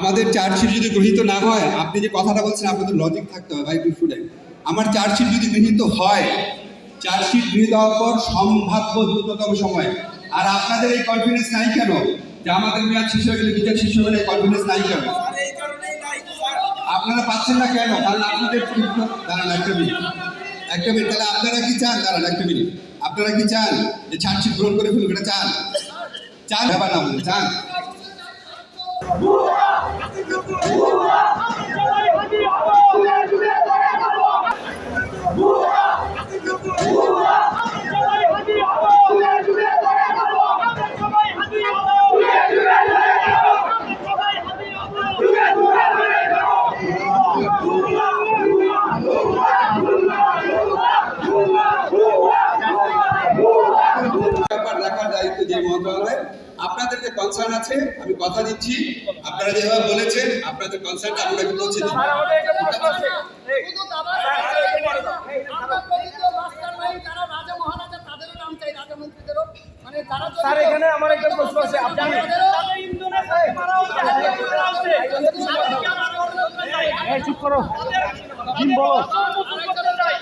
আমাদের চার্জশিট যদি গৃহীত না হয়, আপনি যে কথাটা বলছেন আপনাদের লজিক থাকতে হবে ভাই, একটু শুনেন। আমার চার্জশিট যদি গৃহীত হয়, চার্জশিট গৃহীত হওয়ার পর সম্ভাব্য দ্রুততম সময়, আর আপনাদের এই কনফিডেন্স নাই কেন যে আমাদের মেয়াদ শেষ হয়ে গেলে বিচার শেষ হবে না? কনফিডেন্স নাই কেন? আপনারা পাচ্ছেন না কেন? কারণ আপনাদের দাঁড়ান একটা মিনিট, তাহলে আপনারা কি চান? দাঁড়ান একটা মিনিট, আপনারা কি চান যে চার্জশিট গ্রহণ করে ফেলুক? এটা চান ব্যাপার না বলে চান? দেখার দায়িত্ব যে মন্ত্রণালয়, আপনাদের যে কনসার্ন আছে আমি কথা দিচ্ছি, আপনারা যেভাবে বলেছেন আপনাদের কনসার্নটা আমরা পৌঁছে দিই। স্যার এখানে আমার একটা প্রশ্ন আছে, আপনি চুপ করো, বলো।